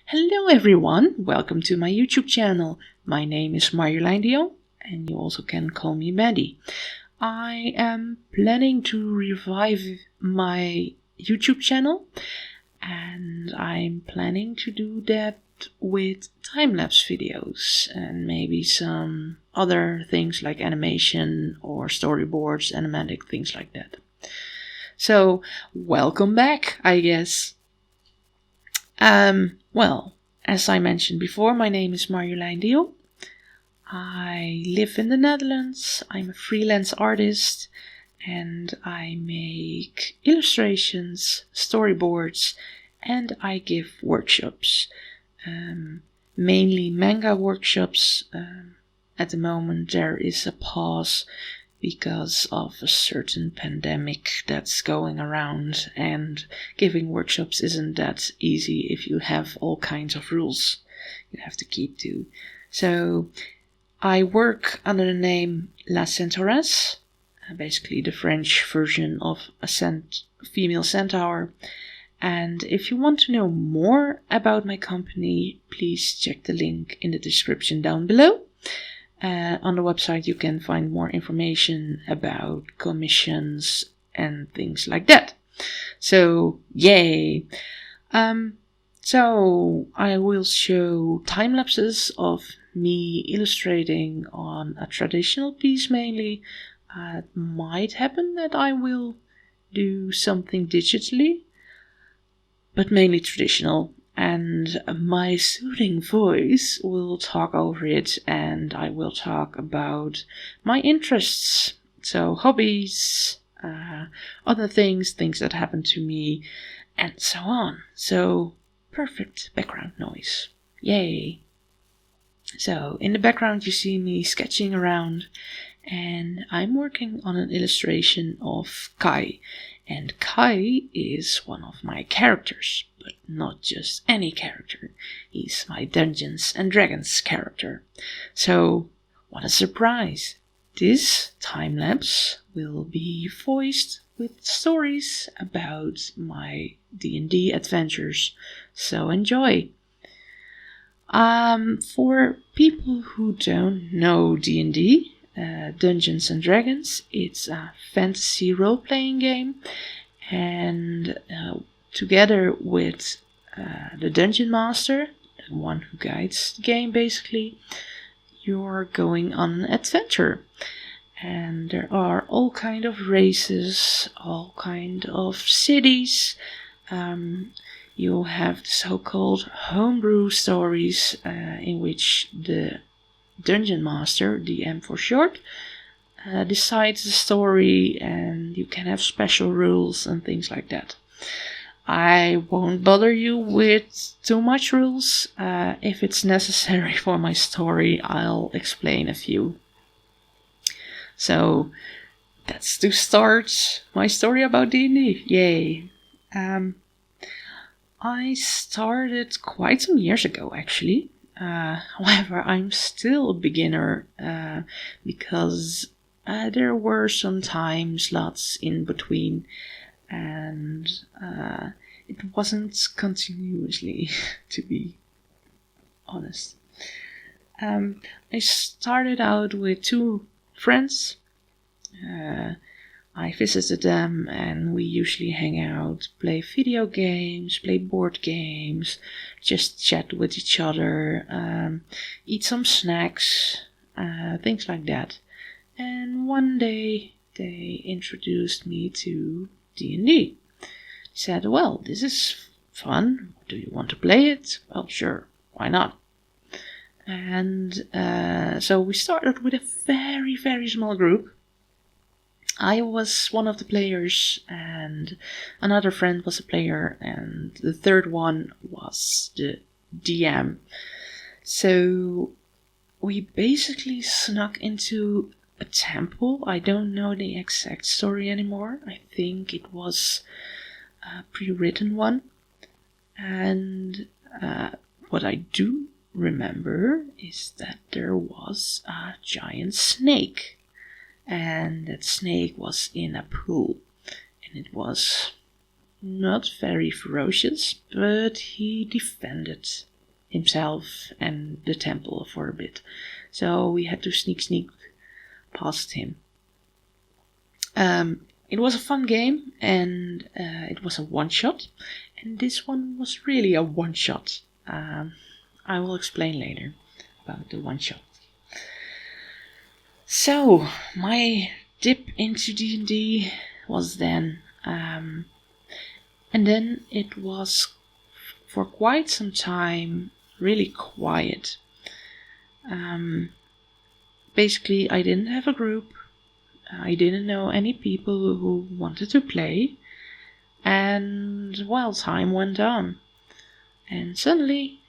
Hello everyone, welcome to my YouTube channel. My name is Marjolein and you also can call me Maddie. I am planning to revive my YouTube channel and I'm planning to do that with time-lapse videos and maybe some other things like animation or storyboards, animatic things like that. So, welcome back, I guess. Well, as I mentioned before, my name is Marjolein. I live in the Netherlands. I'm a freelance artist and I make illustrations, storyboards, and I give workshops. Mainly manga workshops. At the moment there is a pause because of a certain pandemic that's going around, and giving workshops isn't that easy if you have all kinds of rules you have to keep to. So I work under the name La Centauresse, basically the French version of a female centaur. And if you want to know more about my company, please check the link in the description down below. On the website you can find more information about commissions and things like that. So, yay! So I will show time lapses of me illustrating on a traditional piece mainly. It might happen that I will do something digitally, but mainly traditional. And my soothing voice will talk over it, and I will talk about my interests, so hobbies, other things that happen to me, and so on. So, perfect background noise. Yay! So, in the background you see me sketching around, and I'm working on an illustration of Kai. And Kai is one of my characters, but not just any character. He's my Dungeons and Dragons character. So, what a surprise! This time-lapse will be voiced with stories about my D&D adventures. So enjoy! For people who don't know D&D, Dungeons and Dragons, it's a fantasy role-playing game, and together with the Dungeon Master, the one who guides the game basically, you're going on an adventure. And there are all kind of races, all kind of cities. You'll have the so-called homebrew stories in which the Dungeon Master, DM for short, decides the story, and you can have special rules and things like that. I won't bother you with too much rules. If it's necessary for my story, I'll explain a few. So that's to start my story about D&D. Yay! I started quite some years ago actually. However, I'm still a beginner because there were some time slots in between, and it wasn't continuously, to be honest. I started out with two friends. I visited them and we usually hang out, play video games, play board games, just chat with each other, eat some snacks, things like that. And one day they introduced me to D&D. They said, well, this is fun. Do you want to play it? Well, sure. Why not? And so we started with a very, very small group. I was one of the players, and another friend was a player, and the third one was the DM. So we basically snuck into a temple. I don't know the exact story anymore. I think it was a pre-written one. And what I do remember is that there was a giant snake. And that snake was in a pool, and it was not very ferocious, but he defended himself and the temple for a bit. So we had to sneak past him. It was a fun game, and it was a one-shot. And this one was really a one-shot. I will explain later about the one-shot. So, my dip into D&D was then. And then it was for quite some time really quiet. Basically, I didn't have a group. I didn't know any people who wanted to play. And, well, time went on. And suddenly,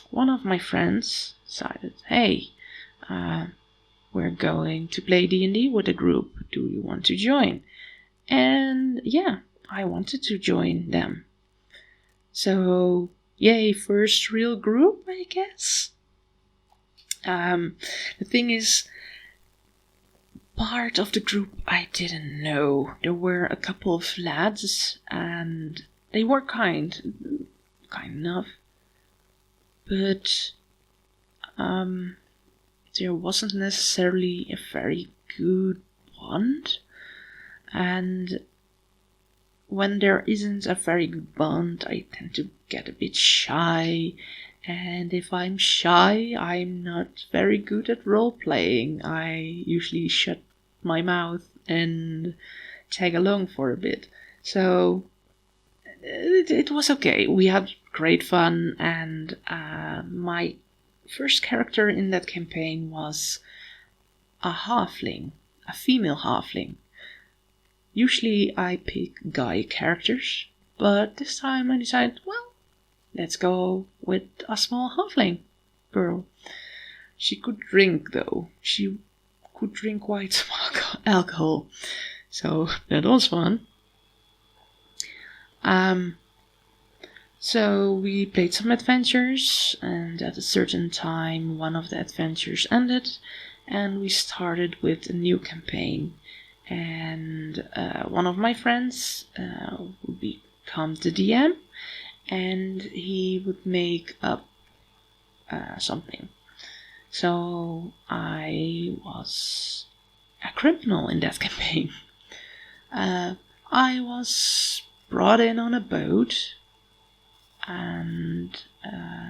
one of my friends decided, hey, we're going to play D&D with a group. Do you want to join? And yeah, I wanted to join them. So, yay, first real group, I guess. The thing is, part of the group I didn't know. There were a couple of lads, and they were kind enough. But there wasn't necessarily a very good bond. And when there isn't a very good bond, I tend to get a bit shy. And if I'm shy, I'm not very good at role-playing. I usually shut my mouth and tag along for a bit. So it was okay. We had great fun, and my first character in that campaign was a halfling, a female halfling. Usually I pick guy characters, but this time I decided, well, let's go with a small halfling girl. She could drink, though. She could drink quite some alcohol, so that was fun. So we played some adventures, and at a certain time one of the adventures ended, and we started with a new campaign. And one of my friends would become the DM, and he would make up something. So I was a criminal in that campaign. I was brought in on a boat, and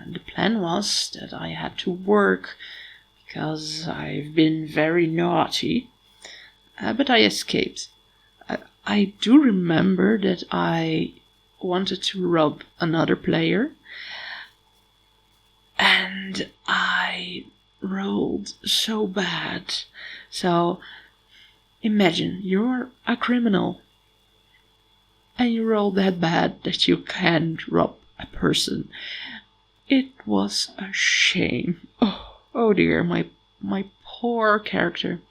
the plan was that I had to work because I've been very naughty. But I escaped. I do remember that I wanted to rob another player, and I rolled so bad. So imagine you're a criminal and you roll that bad that you can't rob a person. It was a shame. Oh dear, my poor character.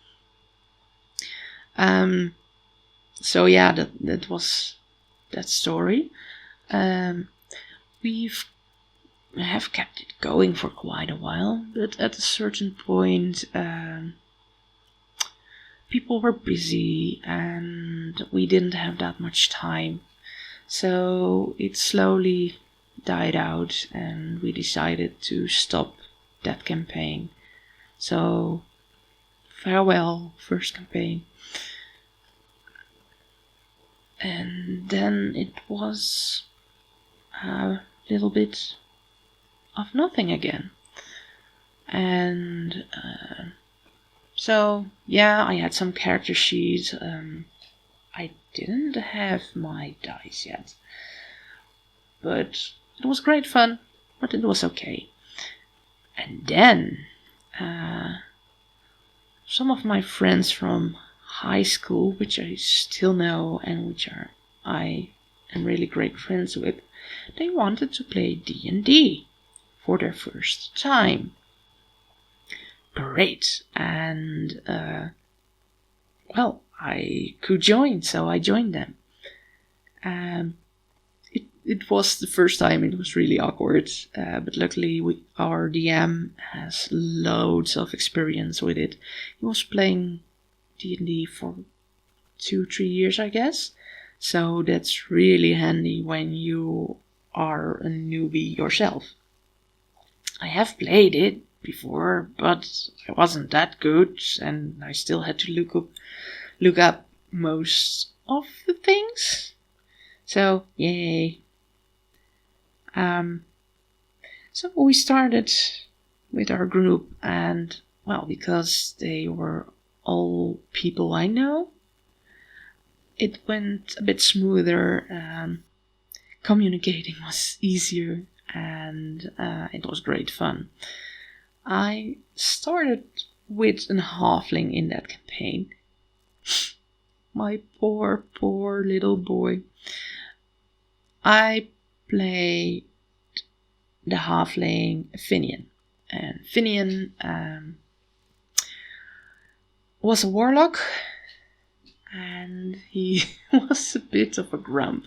So yeah, that was that story. We have kept it going for quite a while, but at a certain point, people were busy and we didn't have that much time. So it slowly died out, and we decided to stop that campaign. So farewell, first campaign. And then it was a little bit of nothing again. And so, yeah, I had some character sheets. I didn't have my dice yet. But it was great fun, but it was okay. And then some of my friends from high school, which I still know and which I am really great friends with, they wanted to play D&D for their first time. Great. And well, I could join, so I joined them. It was the first time. It was really awkward, but luckily our DM has loads of experience with it. He was playing D&D for 2-3 years, I guess. So that's really handy when you are a newbie yourself. I have played it before, but I wasn't that good, and I still had to look up most of the things. So, yay. So we started with our group, and, well, because they were all people I know, it went a bit smoother. Communicating was easier, and it was great fun. I started with a halfling in that campaign. My poor little boy. I played the halfling Finian. And Finian was a warlock, and he was a bit of a grump.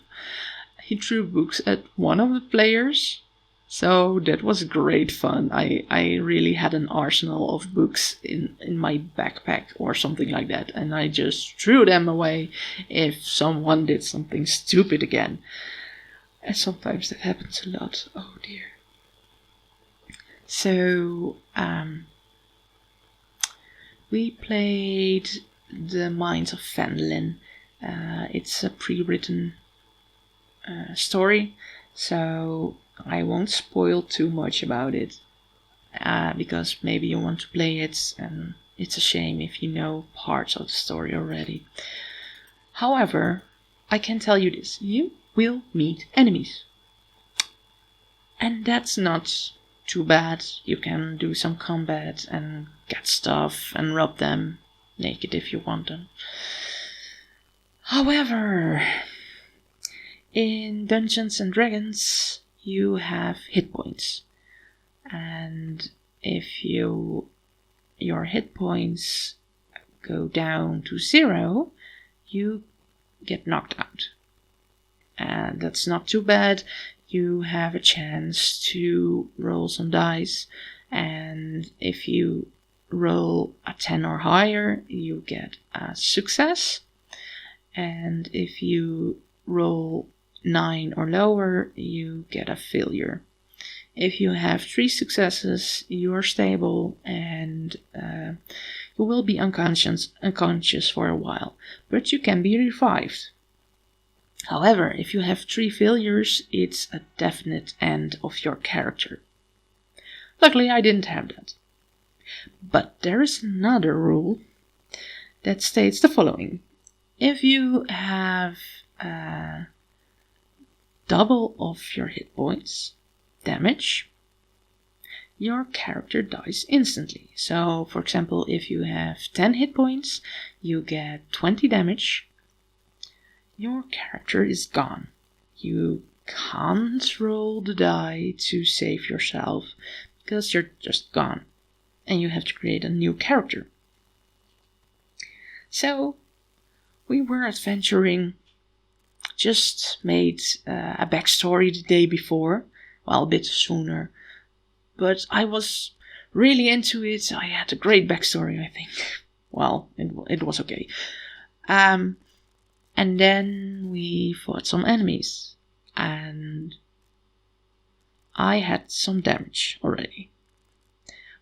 He threw books at one of the players, so that was great fun. I really had an arsenal of books in my backpack or something like that, and I just threw them away if someone did something stupid again. And sometimes that happens a lot. Oh dear. So, we played The Mines of Fendelin. It's a pre-written story, so I won't spoil too much about it, because maybe you want to play it, and it's a shame if you know parts of the story already. However, I can tell you this: you will meet enemies. And that's not too bad. You can do some combat and get stuff and rob them naked if you want them. However, in Dungeons and Dragons, you have hit points. And if your hit points go down to 0, you get knocked out. And that's not too bad. You have a chance to roll some dice, and if you roll a 10 or higher, you get a success, and if you roll 9 or lower, you get a failure. If you have 3 successes, you are stable, and you will be unconscious for a while, but you can be revived. However, if you have 3 failures, it's a definite end of your character. Luckily, I didn't have that. But there is another rule that states the following. If you have double of your hit points damage, your character dies instantly. So, for example, if you have 10 hit points, you get 20 damage. Your character is gone. You can't roll the die to save yourself because you're just gone, and you have to create a new character. So we were adventuring, just made a backstory the day before, well, a bit sooner, but I was really into it. I had a great backstory, I think. Well, it was okay. And then we fought some enemies, and I had some damage already,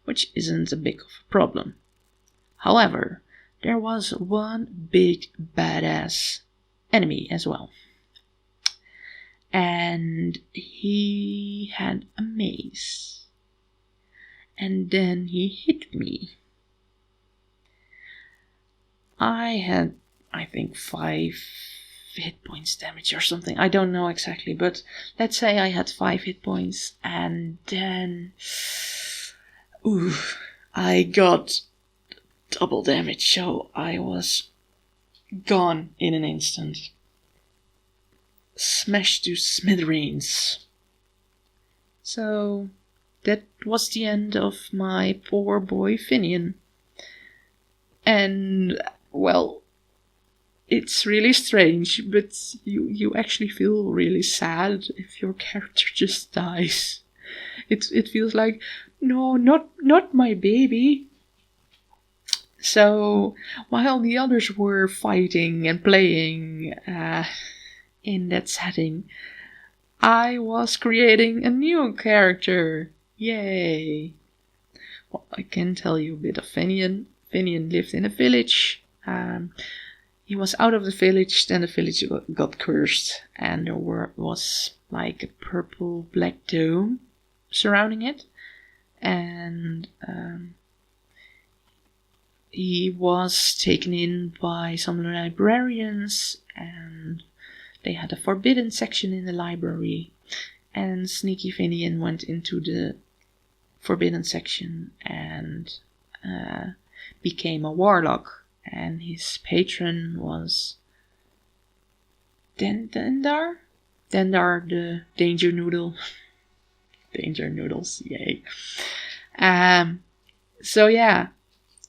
which isn't a big of a problem. However, there was one big badass enemy as well, and he had a mace, and then he hit me. I had, I think, 5 hit points damage or something. I don't know exactly, but let's say I had 5 hit points, and then I got double damage, so I was gone in an instant. Smashed to smithereens. So that was the end of my poor boy Finian. And, well, it's really strange, but you actually feel really sad if your character just dies. It feels like, no, not my baby. So, while the others were fighting and playing in that setting, I was creating a new character. Yay! Well, I can tell you a bit of Finian. Finian lived in a village. He was out of the village, then the village got cursed, and there was like a purple black dome surrounding it. And he was taken in by some librarians, and they had a forbidden section in the library. And Sneaky Finian went into the forbidden section and became a warlock. And his patron was Dendar? Dendar the Danger Noodle. Danger Noodles, yay. So yeah,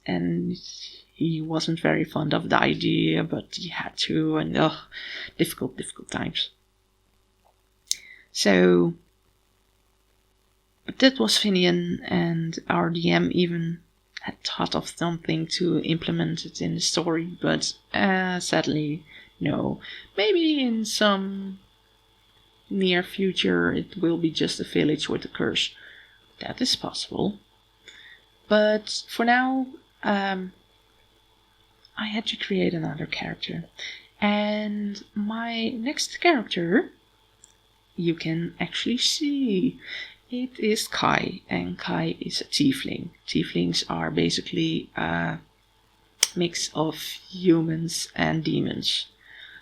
and he wasn't very fond of the idea, but he had to, and difficult times. So, but that was Finian, and our DM even had thought of something to implement it in the story, but sadly, no. Maybe in some near future it will be just a village with a curse. That is possible. But for now, I had to create another character. And my next character, you can actually see. It is Kai, and Kai is a tiefling. Tieflings are basically a mix of humans and demons,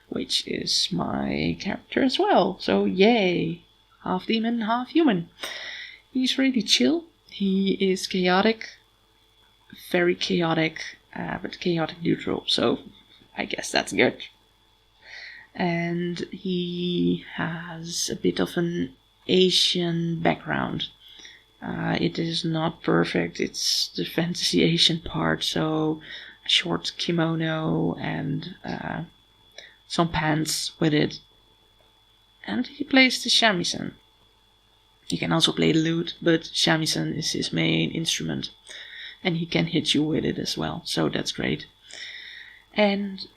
which is my character as well. So yay, half demon, half human. He's really chill. He is chaotic, very chaotic, but chaotic neutral, so I guess that's good. And he has a bit of an Asian background. It is not perfect, it's the fantasy Asian part, so a short kimono and some pants with it. And he plays the shamisen. He can also play the lute, but shamisen is his main instrument. And he can hit you with it as well, so that's great. And,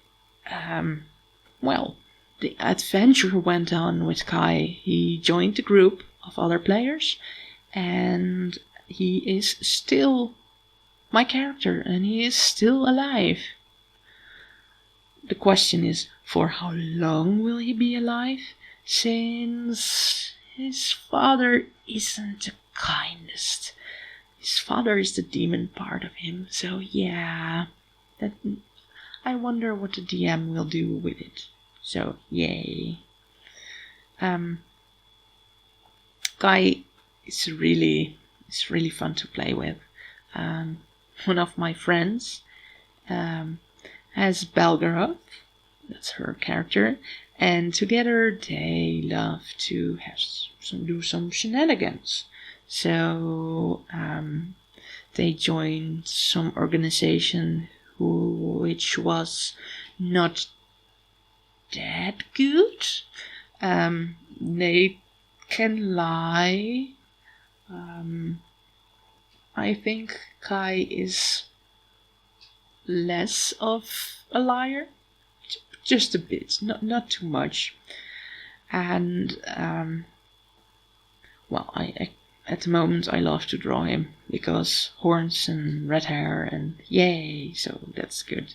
well, the adventure went on with Kai. He joined the group of other players, and he is still my character, and he is still alive. The question is, for how long will he be alive? Since his father isn't the kindest. His father is the demon part of him, so yeah, that I wonder what the DM will do with it. So yay. Kai is really fun to play with. One of my friends has Belgoroth, that's her character, and together they love to do some shenanigans. So they joined some organization which was not that good. They can lie. I think Kai is less of a liar, just a bit, not too much. And well, I at the moment I love to draw him because horns and red hair and yay, so that's good.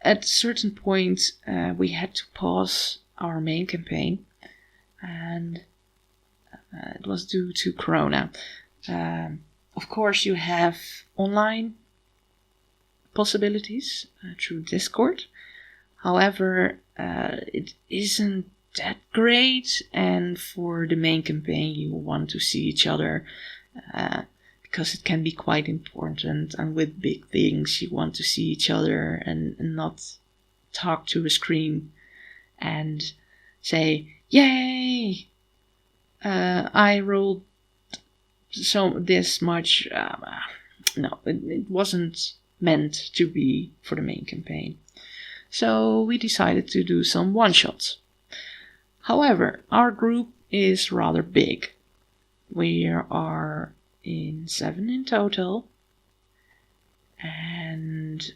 At a certain point, we had to pause our main campaign, and it was due to Corona. Of course, you have online possibilities through Discord. However, it isn't that great, and for the main campaign you want to see each other because it can be quite important, and with big things you want to see each other and not talk to a screen and say, yay, I rolled this much. No, it wasn't meant to be for the main campaign. So we decided to do some one-shots. However, our group is rather big. We are in 7 in total, and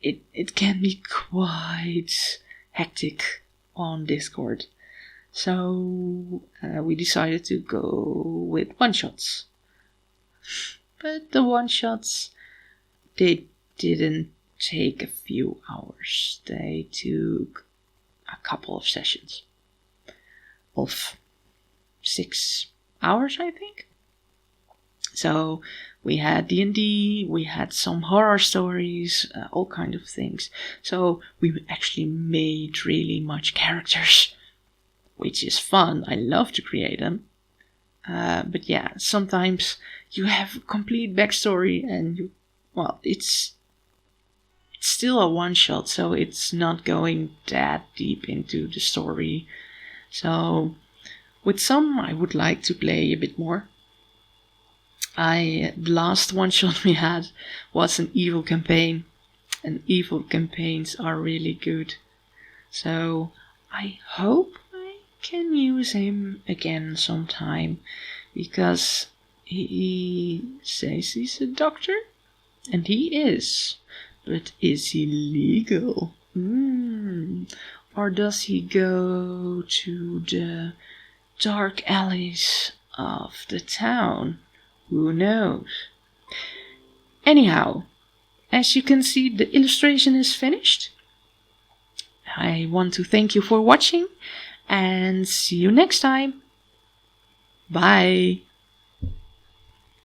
it can be quite hectic on Discord. So we decided to go with one-shots. But the one-shots, they didn't take a few hours. They took a couple of sessions of 6 hours, I think. So we had D&D, we had some horror stories, all kind of things. So we actually made really much characters, which is fun. I love to create them. But yeah, sometimes you have a complete backstory and it's still a one-shot, so it's not going that deep into the story. So with some, I would like to play a bit more. The last one-shot we had was an evil campaign, and evil campaigns are really good. So I hope I can use him again sometime, because he says he's a doctor, and he is. But is he legal? Or does he go to the dark alleys of the town? Who knows? Anyhow, as you can see, the illustration is finished. I want to thank you for watching and see you next time. Bye.